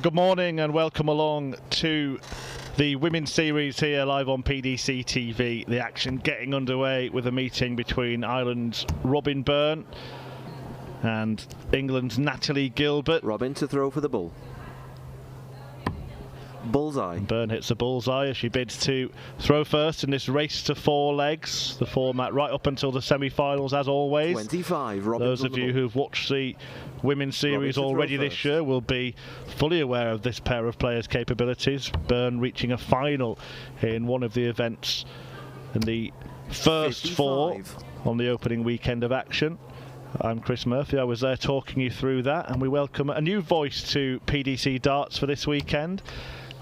Good morning and welcome along to the Women's Series here live on PDC TV. The action getting underway with a meeting between Ireland's Robyn Byrne and England's Natalie Gilbert. Robyn to throw for the bull. Bullseye. Byrne hits the bullseye as she bids to throw first in this race to 4 legs. The format right up until the semi-finals as always. 25. Robyn. Those of you who've watched the Women's Series already this year will be fully aware of this pair of players' capabilities. Byrne reaching a final in one of the events in the first 55. 4 on the opening weekend of action. I'm Chris Murphy. I was there talking you through that, and we welcome a new voice to PDC Darts for this weekend.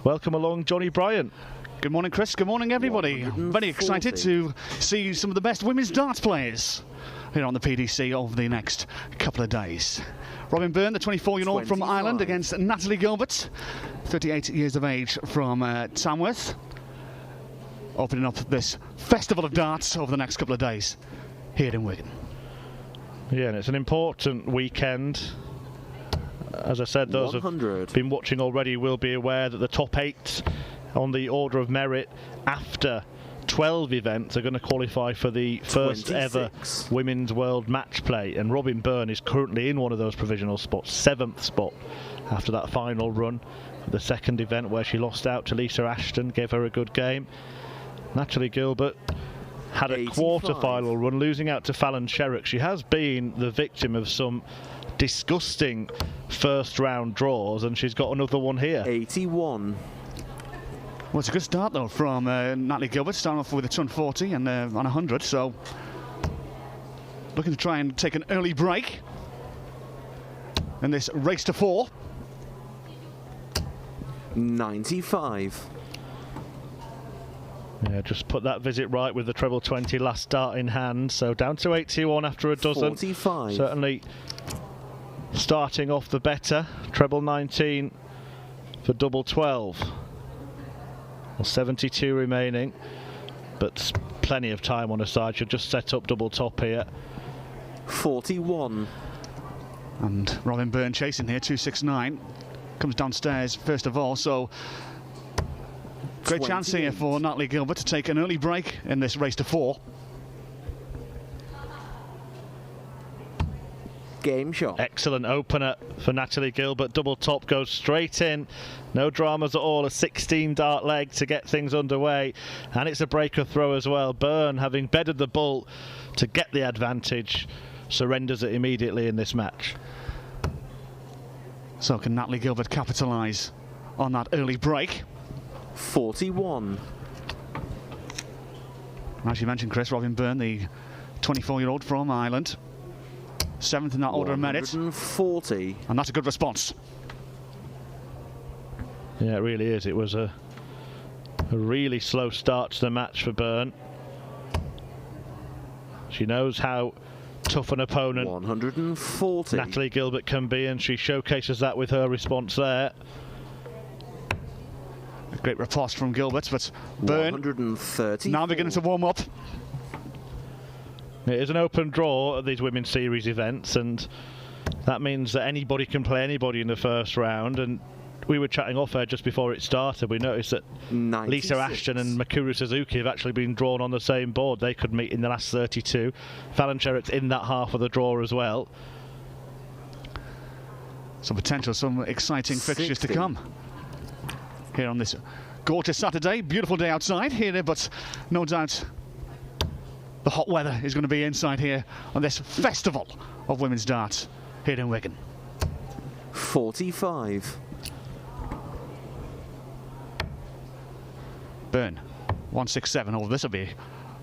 Welcome along, Johnny Bryant. Good morning, Chris. Good morning, everybody. Very excited to see some of the best women's darts players here on the PDC over the next couple of days. Robyn Byrne, the 24-year-old from Ireland, against Natalie Gilbert, 38 years of age from Tamworth, opening up this festival of darts over the next couple of days here in Wigan. Yeah, and it's an important weekend. As I said, those who've been watching already will be aware that the top 8 on the order of merit after 12 events are going to qualify for the first 26. ever Women's World Match Play, and Robyn Byrne is currently in one of those provisional spots, 7th spot after that final run of the second event where she lost out to Lisa Ashton, gave her a good game. Natalie Gilbert had a 85. quarter-final run, losing out to Fallon Sherrock. She has been the victim of some disgusting first-round draws, and she's got another one here. 81. Well, it's a good start, though, from Natalie Gilbert, starting off with a 240 and on 100, so looking to try and take an early break in this race to 4. 95. Yeah, just put that visit right with the treble 20 last start in hand, so down to 81 after a dozen. 45. Certainly starting off the better. Treble 19 for double 12. Well, 72 remaining, but plenty of time on her side. She'll just set up double top here. 41. And Robyn Byrne chasing here, 269. Comes downstairs first of all, so great chance here for Natalie Gilbert to take an early break in this race to 4. Game shot. Excellent opener for Natalie Gilbert. Double top goes straight in. No dramas at all. A 16 dart leg to get things underway. And it's a breaker throw as well. Byrne, having bedded the bull to get the advantage, surrenders it immediately in this match. So can Natalie Gilbert capitalise on that early break? 41. As you mentioned, Chris, Robyn Byrne, the 24-year-old from Ireland, 7th in that order of merit. 140. And that's a good response. Yeah, it really is. It was a really slow start to the match for Byrne. She knows how tough an opponent 140. Natalie Gilbert can be, and she showcases that with her response there. A great riposte from Gilbert, but Byrne 130. now beginning to warm up. It is an open draw at these Women's Series events, and that means that anybody can play anybody in the first round. And we were chatting off air just before it started. We noticed that 96. Lisa Ashton and Mikuru Suzuki have actually been drawn on the same board. They could meet in the last 32. Fallon Sherrock's in that half of the draw as well. Some potential, some exciting 60. fixtures to come here on this gorgeous Saturday. Beautiful day outside here, but no doubt the hot weather is going to be inside here on this festival of women's darts here in Wigan. 45. Byrne, 167. Oh, this will be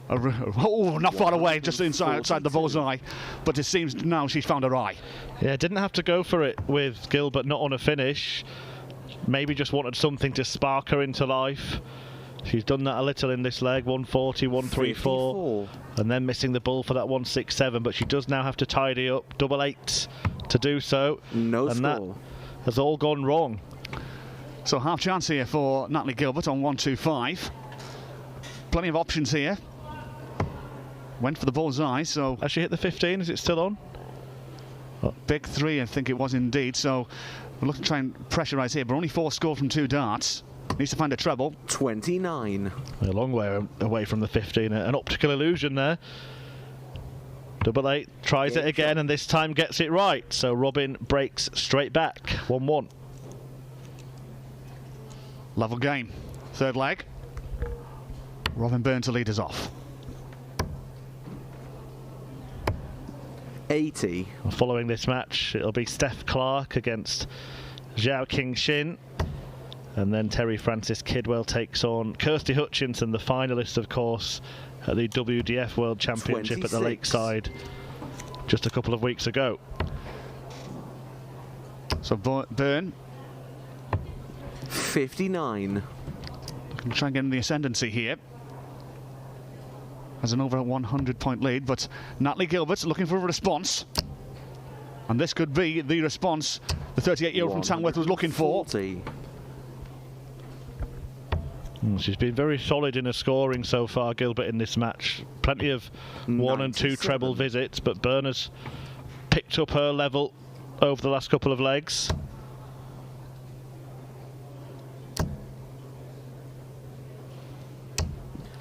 not far away, just outside the bullseye. But it seems now she's found her eye. Yeah, didn't have to go for it with Gilbert, not on a finish. Maybe just wanted something to spark her into life. She's done that a little in this leg, 140, 134, 54. and then missing the ball for that 167, but she does now have to tidy up, double 8 to do so. No and score. That has all gone wrong. So half chance here for Natalie Gilbert on 125. Plenty of options here. Went for the bullseye, so... Has she hit the 15? Is it still on? Big three, I think it was indeed. So we're looking to try and pressurise here, but only 4 scored from 2 darts. Needs to find a treble. 29. A long way away from the 15. An optical illusion there. Double 8 tries it again and this time gets it right. So Robyn breaks straight back. 1-1. Level game. Third leg. Robyn Byrne to lead us off. 80. Following this match, it'll be Steph Clark against Zhao King Shin. And then Terry Francis Kidwell takes on Kirsty Hutchinson, the finalist, of course, at the WDF World Championship 26. at the Lakeside just a couple of weeks ago. So Byrne 59. can try and get in the ascendancy here. Has an over 100-point lead, but Natalie Gilbert looking for a response. And this could be the response the 38-year-old from Tamworth was looking for. 40. She's been very solid in her scoring so far, Gilbert, in this match. Plenty of 1 and 2 treble visits, but Byrne has picked up her level over the last couple of legs.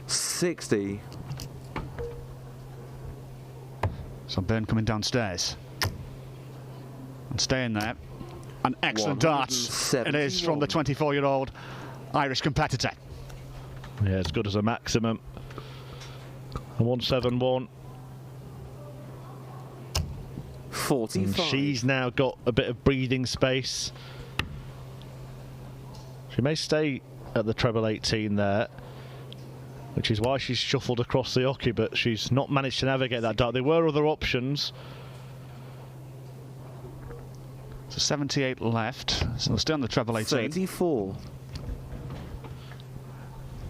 $60. So Byrne coming downstairs and staying there. An excellent dart it is from the 24-year-old Irish competitor. Yeah, as good as a maximum. A 171. 45. And she's now got a bit of breathing space. She may stay at the treble 18 there, which is why she's shuffled across the hockey, but she's not managed to navigate that dart. There were other options. So 78 left, so we'll stay on the treble 18. 34.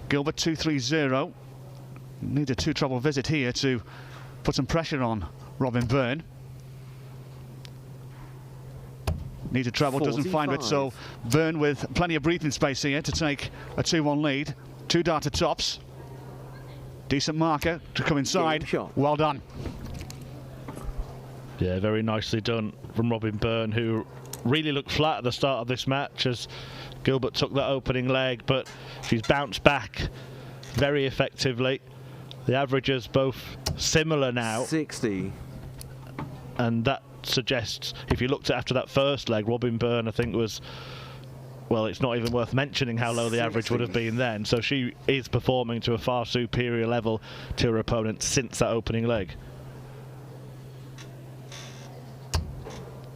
Gilbert 2-3-0. Need a 2 treble visit here to put some pressure on Robyn Byrne. Needs a treble, doesn't find it, so Byrne with plenty of breathing space here to take a 2-1 lead. 2 darter tops. Decent marker to come inside. Well done. Yeah, very nicely done from Robyn Byrne, who really looked flat at the start of this match as Gilbert took that opening leg, but she's bounced back very effectively. The averages both similar now. 60. And that suggests, if you looked at after that first leg, Robyn Byrne, I think, was, well, it's not even worth mentioning how low the average would have been then. So she is performing to a far superior level to her opponent since that opening leg.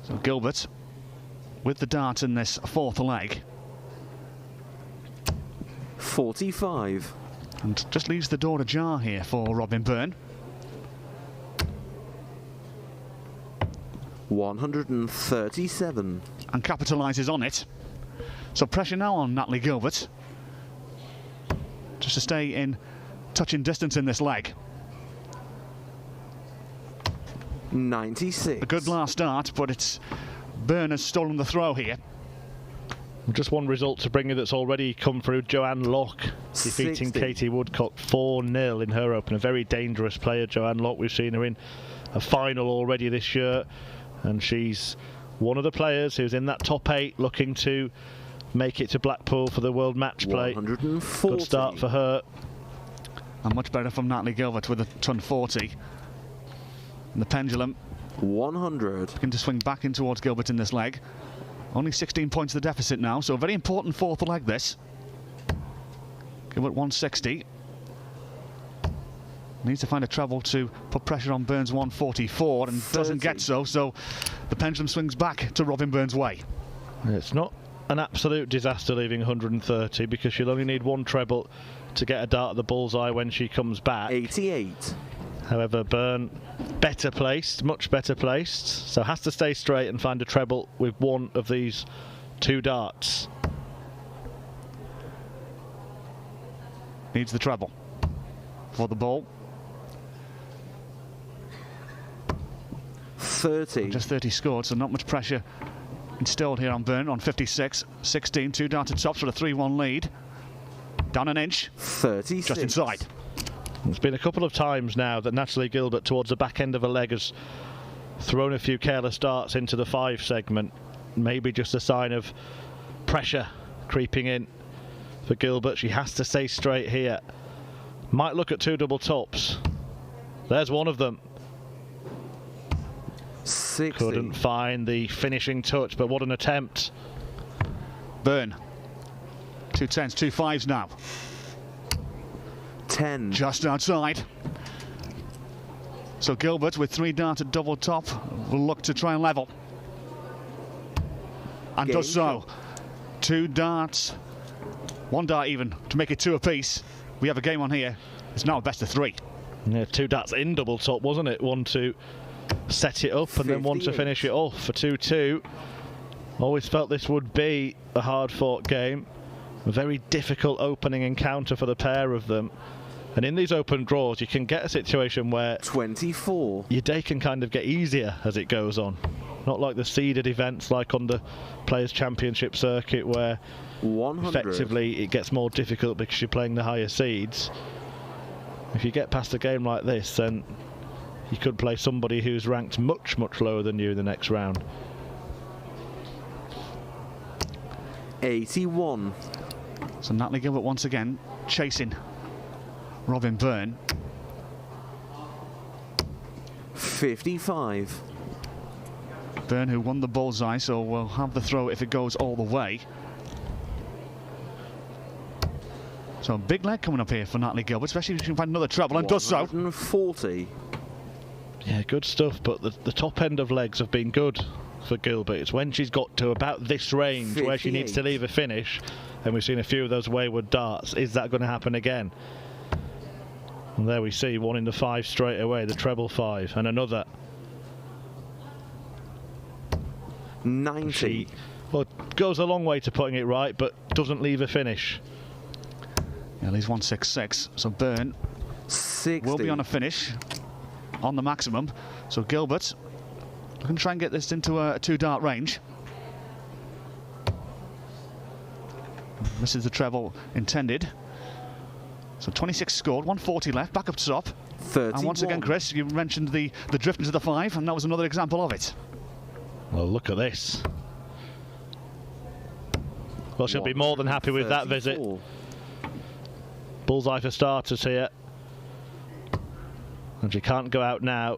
So Gilbert with the dart in this 4th leg. 45. And just leaves the door ajar here for Robyn Byrne. 137. And capitalises on it. So pressure now on Natalie Gilbert. Just to stay in touching distance in this leg. 96. A good last dart, but it's Byrne has stolen the throw here. Just one result to bring you that's already come through. Joanne Locke defeating 60. Katie Woodcock 4-0 in her open. A very dangerous player, Joanne Locke. We've seen her in a final already this year, and she's one of the players who's in that top 8 looking to make it to Blackpool for the World Match Play. 140. Good start for her. And much better from Natalie Gilbert with a ton 40. And the pendulum 100. looking to swing back in towards Gilbert in this leg. Only 16 points the deficit now, so a very important 4th leg this. Gilbert 160. Needs to find a treble to put pressure on Byrne's 144 and 30. doesn't get so the pendulum swings back to Robyn Byrne's way. It's not an absolute disaster leaving 130, because she'll only need 1 treble to get a dart at the bullseye when she comes back. 88. However, Byrne better placed, much better placed, so has to stay straight and find a treble with 1 of these 2 darts. Needs the treble for the ball. 30. Just 30 scored, so not much pressure instilled here on Byrne on 56. 16, 2 darted tops for a 3-1 lead. Down an inch. 36. Just inside. It's been a couple of times now that Natalie Gilbert, towards the back end of a leg, has thrown a few careless darts into the 5 segment. Maybe just a sign of pressure creeping in for Gilbert. She has to stay straight here. Might look at 2 double tops. There's one of them. 60. Couldn't find the finishing touch, but what an attempt. Byrne. 2 10s, 2 5s now. 10. Just outside. So Gilbert with 3 darts at double top will look to try and level. And Game does so. 2 darts. 1 dart even to make it 2 apiece. We have a game on here. It's now a best of 3. Yeah, 2 darts in double top, wasn't it? 1 to set it up and then 1 to 58. finish it off for 2-2. Always felt this would be a hard-fought game. A very difficult opening encounter for the pair of them. And in these open draws, you can get a situation where 24. your day can kind of get easier as it goes on. Not like the seeded events like on the Players' Championship circuit where 100. effectively it gets more difficult because you're playing the higher seeds. If you get past a game like this, then you could play somebody who's ranked much, much lower than you in the next round. 81. So Natalie Gilbert once again chasing Robyn Byrne. 55. Byrne, who won the bullseye, so will have the throw if it goes all the way. So a big leg coming up here for Natalie Gilbert, especially if she can find another treble, and does so. 140. Yeah, good stuff, but the top end of legs have been good for Gilbert. It's when she's got to about this range where she needs to 58. leave a finish, and we've seen a few of those wayward darts. Is that going to happen again? And there we see 1 in the 5 straight away, the treble 5, and another. 90. She, well, goes a long way to putting it right, but doesn't leave a finish. Yeah, he's 166, so Byrne 60. will be on a finish on the maximum. So Gilbert can try and get this into a 2-dart range. Misses the treble intended. So 26 scored, 140 left, back up top. 31. And once again, Chris, you mentioned the drift into the 5, and that was another example of it. Well, look at this. Well, she'll be more than happy with that visit. 134. Bullseye for starters here. And she can't go out now.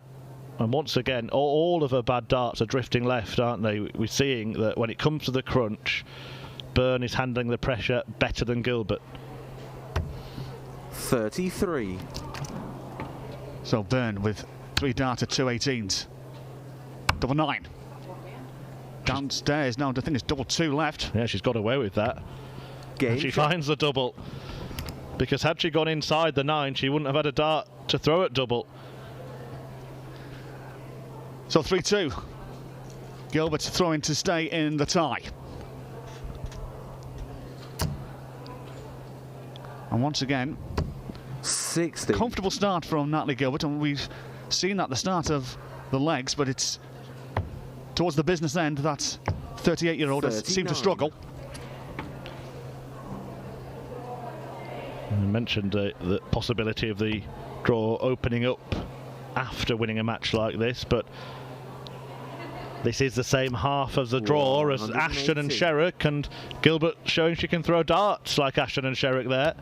And once again, all of her bad darts are drifting left, aren't they? We're seeing that when it comes to the crunch, Byrne is handling the pressure better than Gilbert. 33. So Byrne with 3 darts at 2 18s. Double 9. Downstairs now, I think it's double 2 left. Yeah, she's got away with that. Game And she shot. finds the double. Because had she gone inside the 9, she wouldn't have had a dart to throw at double. So 3-2. Gilbert throwing to stay in the tie. And once again, 60. comfortable start from Natalie Gilbert, and we've seen that at the start of the legs, but it's towards the business end that 38-year-old has seemed to 39. struggle. I mentioned the possibility of the draw opening up after winning a match like this, but this is the same half of the draw as Ashton and 180. Sherrick, and Gilbert showing she can throw darts like Ashton and Sherrick there.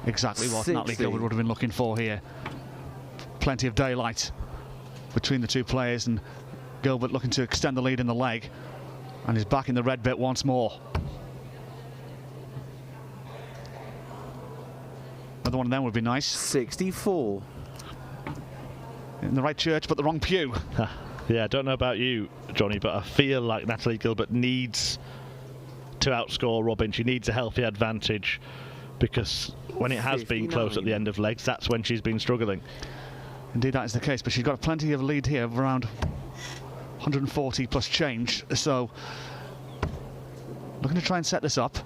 Exactly what 60. Natalie Gilbert would have been looking for here. Plenty of daylight between the two players, and Gilbert looking to extend the lead in the leg, and is back in the red bit once more. Another one of them would be nice. 64. In the right church, but the wrong pew. Yeah, I don't know about you, Johnny, but I feel like Natalie Gilbert needs to outscore Robyn. She needs a healthy advantage, because when it has been close at the 59. end of legs, that's when she's been struggling. Indeed, that is the case, but she's got plenty of lead here of around 140 plus change. So, looking to try and set this up.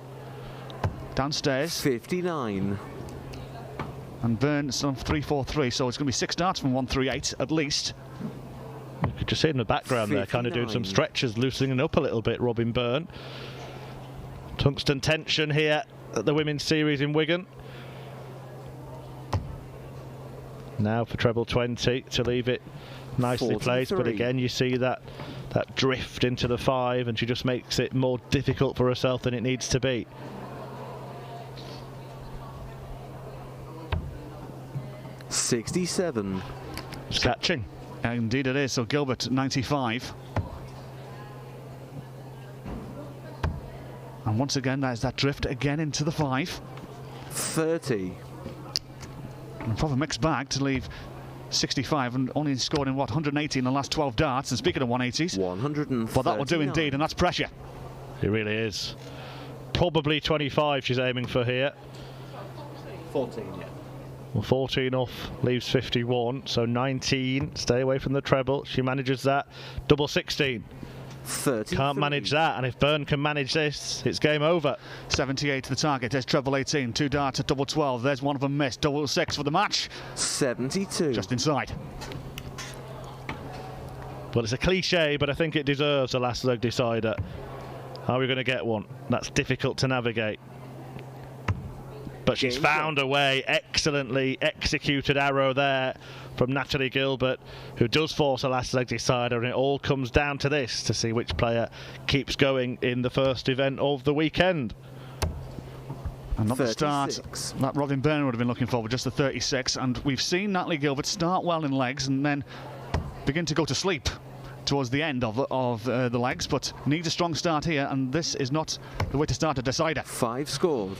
Downstairs. 59. And Byrne still on 3-4-3, so it's going to be 6 darts from 138 at least. You could just see in the background there, kind of doing some 59. stretches, loosening up a little bit, Robyn Byrne. Tungsten tension here at the Women's Series in Wigan. Now for treble 20 to leave it nicely 43. placed, but again you see that drift into the 5, and she just makes it more difficult for herself than it needs to be. $67. It's catching. Indeed it is. So Gilbert 95. And once again there's that drift again into the 5. 30. And a proper mixed bag to leave 65 and only scored in what, 180 in the last 12 darts. And speaking of 180s, 139. well, that will do indeed, and that's pressure. It really is. Probably 25 she's aiming for here. 14, yeah. Well, 14 off leaves 51, so 19. Stay away from the treble. She manages that. Double 16. 30. Can't manage that, and if Byrne can manage this, it's game over. 78 to the target. There's treble 18. 2 darts at double 12. There's one of them missed. Double 6 for the match. 72. Just inside. Well, it's a cliche, but I think it deserves a last leg decider. Are we going to get one? That's difficult to navigate. But she's found a way. Excellently executed arrow there from Natalie Gilbert, who does force a last leg decider, and it all comes down to this, to see which player keeps going in the first event of the weekend. And not the 36. start that Robyn Byrne would have been looking for, with just the 36. And we've seen Natalie Gilbert start well in legs and then begin to go to sleep towards the end of the legs, but needs a strong start here, and this is not the way to start a decider. 5 scored.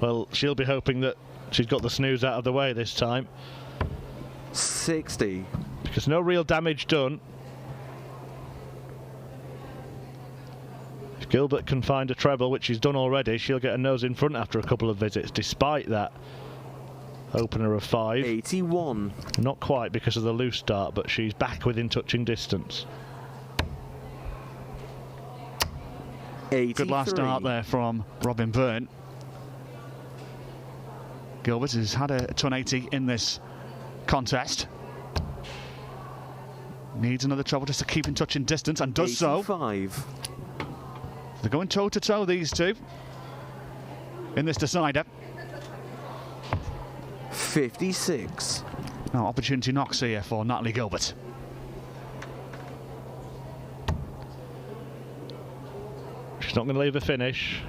Well, she'll be hoping that she's got the snooze out of the way this time, 60. because no real damage done. If Gilbert can find a treble, which she's done already, she'll get a nose in front after a couple of visits, despite that opener of 5. 81. Not quite because of the loose start, but she's back within touching distance. 83. Good last start there from Robyn Byrne. Gilbert has had a 180 in this contest. Needs another treble just to keep in touch in distance, and does 85. so. They're going toe to toe, these two, in this decider. 56. Now opportunity knocks here for Natalie Gilbert. She's not going to leave a finish.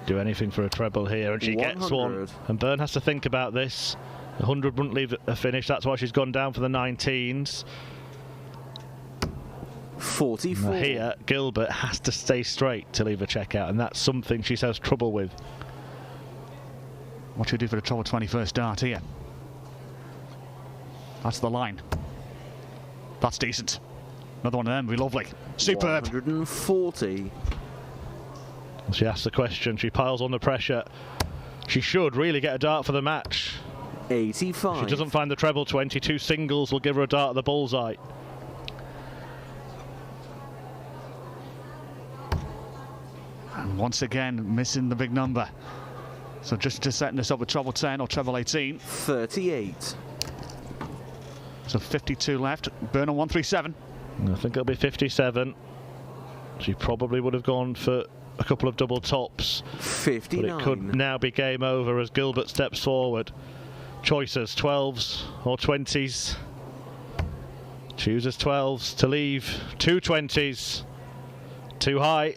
Do anything for a treble here, and she 100. gets one. And Byrne has to think about this. 100 wouldn't leave a finish. That's why she's gone down for the 19s. 44. Now here, Gilbert has to stay straight to leave a check out, and that's something she has trouble with. What should we do for the treble 21st dart here? That's the line. That's decent. Another one of them would be lovely. Superb. 140. She asks the question, she piles on the pressure. She should really get a dart for the match. 85. If she doesn't find the treble 20, 2 singles will give her a dart at the bullseye. And once again, missing the big number. So just setting this up with treble 10 or treble 18. 38. So 52 left. Byrne on 137. I think it'll be 57. She probably would have gone for a couple of double tops. 59. But it could now be game over as Gilbert steps forward. Choices, 12s or 20s. Chooses 12s to leave. 2 20s. Too high.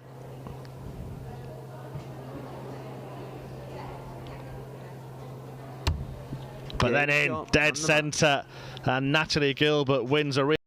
But then in, dead centre, and Natalie Gilbert wins a